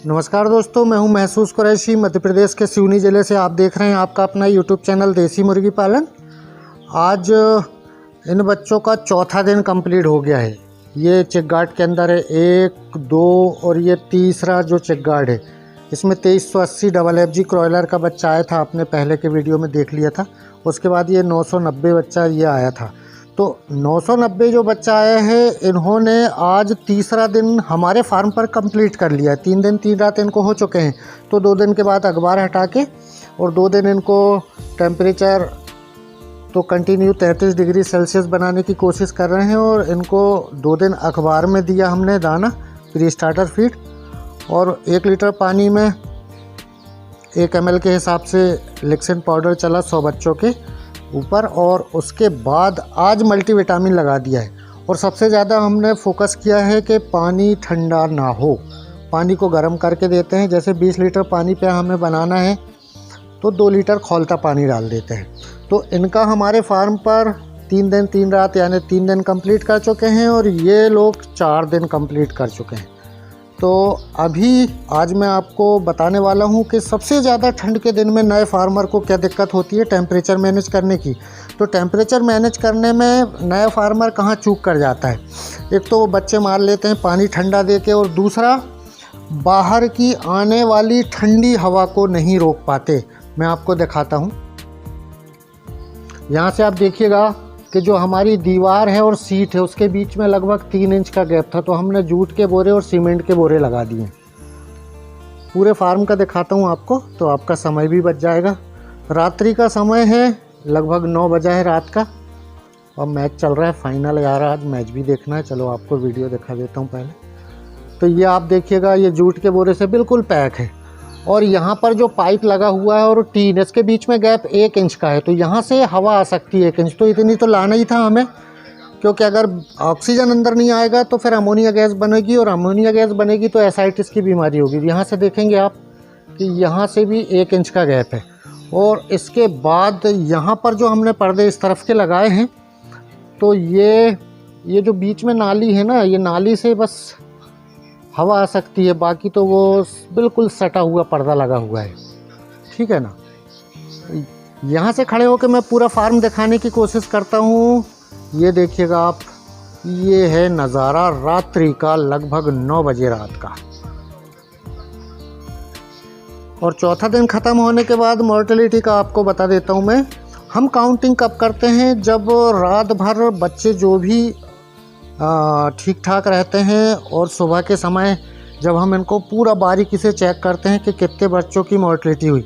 नमस्कार दोस्तों, मैं हूं महसूस कुरैशी। मध्य प्रदेश के सिवनी ज़िले से आप देख रहे हैं आपका अपना यूट्यूब चैनल देसी मुर्गी पालन। आज इन बच्चों का चौथा दिन कंप्लीट हो गया है। ये चिकगार्ड के अंदर है 1, 2 और ये तीसरा जो चिकगार्ड है, इसमें 2380 डबल FG क्रॉयलर का बच्चा आया था, आपने पहले के वीडियो में देख लिया था। उसके बाद ये 990 बच्चा ये आया था। तो 990 जो बच्चा आया है, इन्होंने आज तीसरा दिन हमारे फार्म पर कंप्लीट कर लिया है। 3 दिन 3 रात इनको हो चुके हैं। तो 2 दिन के बाद अखबार हटा के और 2 दिन इनको टेम्परेचर तो कंटिन्यू 33 डिग्री सेल्सियस बनाने की कोशिश कर रहे हैं। और इनको 2 दिन अखबार में दिया हमने दाना प्री स्टार्टर फीड, और 1 लीटर पानी में 1 ml के हिसाब से लिक्सिन पाउडर चला 100 बच्चों के ऊपर। और उसके बाद आज मल्टीविटामिन लगा दिया है। और सबसे ज़्यादा हमने फोकस किया है कि पानी ठंडा ना हो, पानी को गर्म करके देते हैं। जैसे 20 लीटर पानी पे हमें बनाना है तो 2 लीटर खौलता पानी डाल देते हैं। तो इनका हमारे फार्म पर 3 दिन 3 रात यानी 3 दिन कंप्लीट कर चुके हैं, और ये लोग 4 दिन कंप्लीट कर चुके हैं। तो अभी आज मैं आपको बताने वाला हूं कि सबसे ज़्यादा ठंड के दिन में नए फार्मर को क्या दिक्कत होती है टेम्परेचर मैनेज करने की। तो टेम्परेचर मैनेज करने में नया फार्मर कहां चूक कर जाता है। एक तो वो बच्चे मार लेते हैं पानी ठंडा दे के, और दूसरा बाहर की आने वाली ठंडी हवा को नहीं रोक पाते। मैं आपको दिखाता हूँ। यहाँ से आप देखिएगा कि जो हमारी दीवार है और सीट है उसके बीच में लगभग 3 इंच का गैप था। तो हमने जूट के बोरे और सीमेंट के बोरे लगा दिए। पूरे फार्म का दिखाता हूँ आपको, तो आपका समय भी बच जाएगा। रात्रि का समय है, लगभग 9 बजा है रात का, और मैच चल रहा है फाइनल। यार आज मैच भी देखना है, चलो आपको वीडियो दिखा देता हूँ पहले। तो ये आप देखिएगा, ये जूट के बोरे से बिल्कुल पैक है। और यहाँ पर जो पाइप लगा हुआ है और टीन, इसके बीच में गैप 1 इंच का है। तो यहाँ से हवा आ सकती है 1 इंच। तो इतनी तो लाना ही था हमें, क्योंकि अगर ऑक्सीजन अंदर नहीं आएगा तो फिर अमोनिया गैस बनेगी, और अमोनिया गैस बनेगी तो एसाइटिस की बीमारी होगी। यहाँ से देखेंगे आप कि यहाँ से भी 1 इंच का गैप है। और इसके बाद यहाँ पर जो हमने पर्दे इस तरफ के लगाए हैं, तो ये जो बीच में नाली है ना, ये नाली से बस हवा आ सकती है, बाकी तो वो बिल्कुल सटा हुआ पर्दा लगा हुआ है। ठीक है ना। यहाँ से खड़े होकर मैं पूरा फार्म दिखाने की कोशिश करता हूँ। ये देखिएगा आप, ये है नज़ारा रात्रि का, लगभग 9 बजे रात का। और चौथा दिन ख़त्म होने के बाद मॉर्टेलिटी का आपको बता देता हूँ मैं। हम काउंटिंग कब करते हैं, जब रात भर बच्चे जो भी ठीक ठाक रहते हैं, और सुबह के समय जब हम इनको पूरा बारीकी से चेक करते हैं कि कितने बच्चों की मॉर्टेलिटी हुई।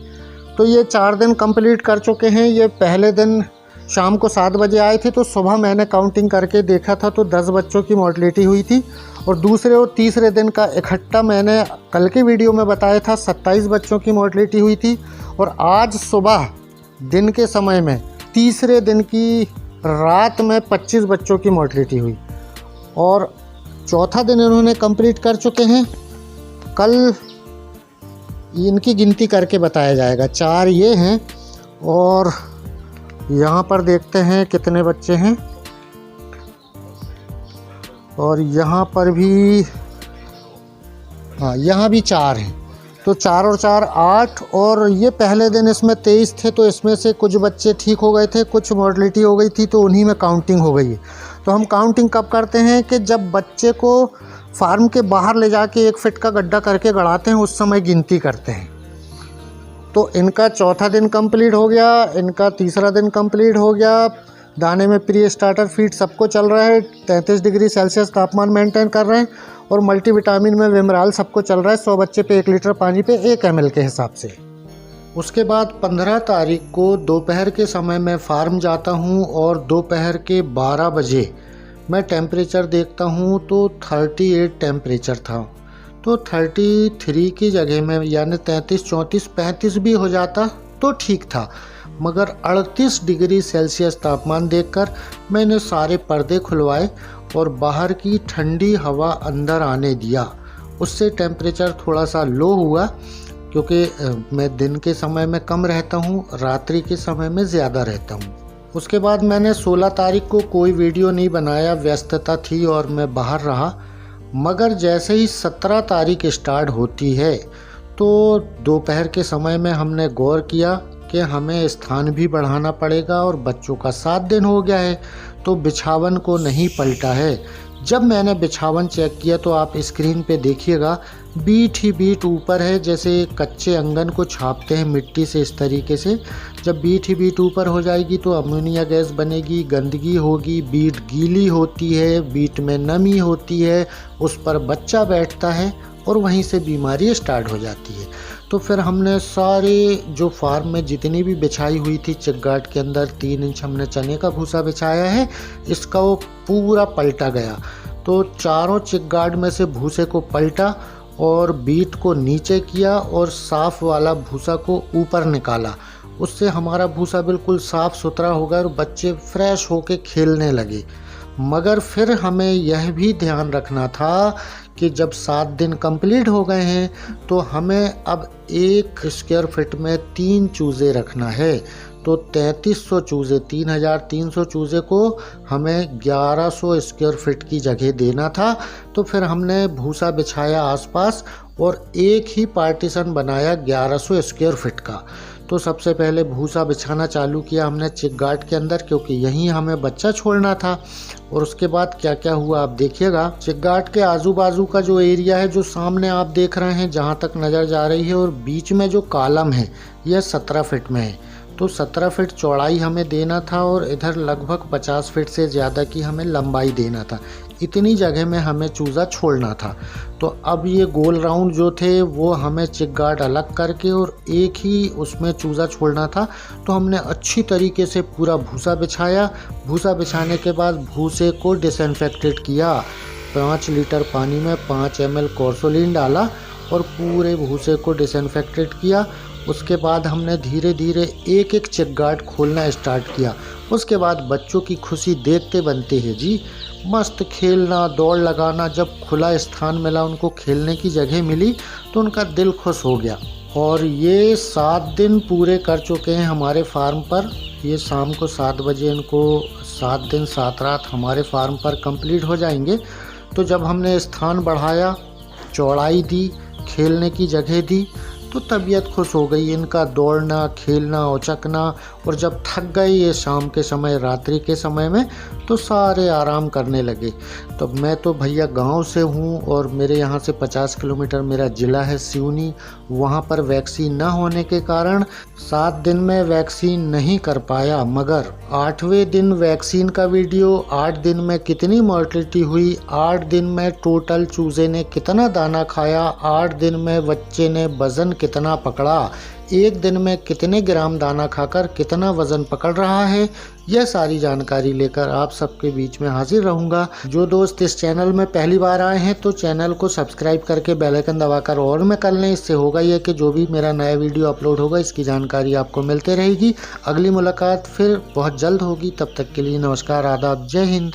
तो ये 4 दिन कंप्लीट कर चुके हैं। ये पहले दिन शाम को 7 बजे आए थे, तो सुबह मैंने काउंटिंग करके देखा था तो 10 बच्चों की मॉर्टेलिटी हुई थी। और दूसरे और तीसरे दिन का इकट्ठा मैंने कल के वीडियो में बताया था, 27 बच्चों की मॉर्टेलिटी हुई थी। और आज सुबह दिन के समय में तीसरे दिन की रात में 25 बच्चों की मॉर्टेलिटी हुई। और चौथा दिन इन्होंने कंप्लीट कर चुके हैं। कल इनकी गिनती करके बताया जाएगा। 4 ये हैं, और यहाँ पर देखते हैं कितने बच्चे हैं। और यहाँ पर भी, हाँ यहाँ भी 4 हैं। तो 4 और 4 8। और ये पहले दिन इसमें 23 थे, तो इसमें से कुछ बच्चे ठीक हो गए थे, कुछ मॉर्टेलिटी हो गई थी, तो उन्हीं में काउंटिंग हो गई है। तो हम काउंटिंग कब करते हैं कि जब बच्चे को फार्म के बाहर ले जाके 1 फीट का गड्ढा करके गड़ाते हैं, उस समय गिनती करते हैं। तो इनका चौथा दिन कंप्लीट हो गया, इनका तीसरा दिन कंप्लीट हो गया। दाने में प्री स्टार्टर फीड सबको चल रहा है, 33 डिग्री सेल्सियस तापमान मेंटेन कर रहे हैं। और मल्टीविटामिन में विमराल सबको चल रहा है 100 बच्चे पे 1 लीटर पानी पे 1 ml के हिसाब से। उसके बाद 15 तारीख को दोपहर के समय मैं फार्म जाता हूँ, और दोपहर के 12 बजे मैं टेम्परेचर देखता हूँ तो 38 टेम्परेचर था। तो 33 की जगह में यानी 33, 34, 35 भी हो जाता तो ठीक था, मगर 38 डिग्री सेल्सियस तापमान देखकर मैंने सारे पर्दे खुलवाए और बाहर की ठंडी हवा अंदर आने दिया। उससे टेम्परेचर थोड़ा सा लो हुआ, क्योंकि मैं दिन के समय में कम रहता हूँ, रात्रि के समय में ज़्यादा रहता हूँ। उसके बाद मैंने 16 तारीख को कोई वीडियो नहीं बनाया, व्यस्तता थी और मैं बाहर रहा। मगर जैसे ही 17 तारीख स्टार्ट होती है तो दोपहर के समय में हमने गौर किया कि हमें स्थान भी बढ़ाना पड़ेगा और बच्चों का 7 दिन हो गया है तो बिछावन को नहीं पलटा है। जब मैंने बिछावन चेक किया तो आप स्क्रीन पे देखिएगा बीट ही बीट ऊपर है, जैसे कच्चे अंगन को छापते हैं मिट्टी से इस तरीके से। जब बीट ही बीट ऊपर हो जाएगी तो अमोनिया गैस बनेगी, गंदगी होगी, बीट गीली होती है, बीट में नमी होती है, उस पर बच्चा बैठता है और वहीं से बीमारी स्टार्ट हो जाती है। तो फिर हमने सारे जो फार्म में जितनी भी बिछाई हुई थी चिकगार्ड के अंदर 3 इंच हमने चने का भूसा बिछाया है, इसका वो पूरा पलटा गया। तो चारों चिकगार्ड में से भूसे को पलटा और बीट को नीचे किया और साफ़ वाला भूसा को ऊपर निकाला। उससे हमारा भूसा बिल्कुल साफ़ सुथरा हो गया और बच्चे फ्रेश होके खेलने लगे। मगर फिर हमें यह भी ध्यान रखना था कि जब 7 दिन कंप्लीट हो गए हैं तो हमें अब 1 स्क्वायर फीट में 3 चूज़े रखना है। तो 3300 चूज़े, 3300 चूज़े को हमें 1100 स्क्वायर फीट की जगह देना था। तो फिर हमने भूसा बिछाया आसपास और एक ही पार्टीशन बनाया 1100 स्क्वायर फीट का। तो सबसे पहले भूसा बिछाना चालू किया हमने चिकगार्ड के अंदर, क्योंकि यहीं हमें बच्चा छोड़ना था। और उसके बाद क्या क्या हुआ आप देखिएगा। चिकगार्ड के आजू बाजू का जो एरिया है, जो सामने आप देख रहे हैं जहाँ तक नज़र जा रही है, और बीच में जो कॉलम है यह 17 फीट में है। तो 17 फीट चौड़ाई हमें देना था और इधर लगभग 50 फीट से ज़्यादा की हमें लंबाई देना था। इतनी जगह में हमें चूज़ा छोड़ना था। तो अब ये गोल राउंड जो थे वो हमें चिकगार्ड अलग करके और एक ही उसमें चूज़ा छोड़ना था। तो हमने अच्छी तरीके से पूरा भूसा बिछाया। भूसा बिछाने के बाद भूसे को डिसइंफेक्टेड किया। 5 लीटर पानी में 5 ml कोर्सोलिन डाला और पूरे भूसे को डिसइंफेक्टेड किया। उसके बाद हमने धीरे धीरे एक एक चिकगार्ड खोलना स्टार्ट किया। उसके बाद बच्चों की खुशी देखते बनते हैं जी। मस्त खेलना, दौड़ लगाना, जब खुला स्थान मिला, उनको खेलने की जगह मिली तो उनका दिल खुश हो गया। और ये 7 दिन पूरे कर चुके हैं हमारे फार्म पर। ये शाम को 7 बजे इनको 7 दिन 7 रात हमारे फार्म पर कंप्लीट हो जाएंगे। तो जब हमने स्थान बढ़ाया, चौड़ाई दी, खेलने की जगह दी, तो तबीयत खुश हो गई। इनका दौड़ना, खेलना, उचकना, और जब थक गए ये शाम के समय, रात्रि के समय में, तो सारे आराम करने लगे। तो मैं तो भैया गांव से हूं और मेरे यहाँ से 50 किलोमीटर मेरा ज़िला है सिवनी। वहाँ पर वैक्सीन न होने के कारण 7 दिन में वैक्सीन नहीं कर पाया। मगर 8वें दिन वैक्सीन का वीडियो, 8 दिन में कितनी मॉर्टेलिटी हुई, 8 दिन में टोटल चूज़े ने कितना दाना खाया, 8 दिन में बच्चे ने वज़न कितना पकड़ा, 1 दिन में कितने ग्राम दाना खाकर कितना वज़न पकड़ रहा है, यह सारी जानकारी लेकर आप सबके बीच में हाजिर रहूँगा। जो दोस्त इस चैनल में पहली बार आए हैं तो चैनल को सब्सक्राइब करके बेल आइकन दबाकर और में कर लें। इससे होगा यह कि जो भी मेरा नया वीडियो अपलोड होगा इसकी जानकारी आपको मिलते रहेगी। अगली मुलाकात फिर बहुत जल्द होगी। तब तक के लिए नमस्कार, आदाब, जय हिंद।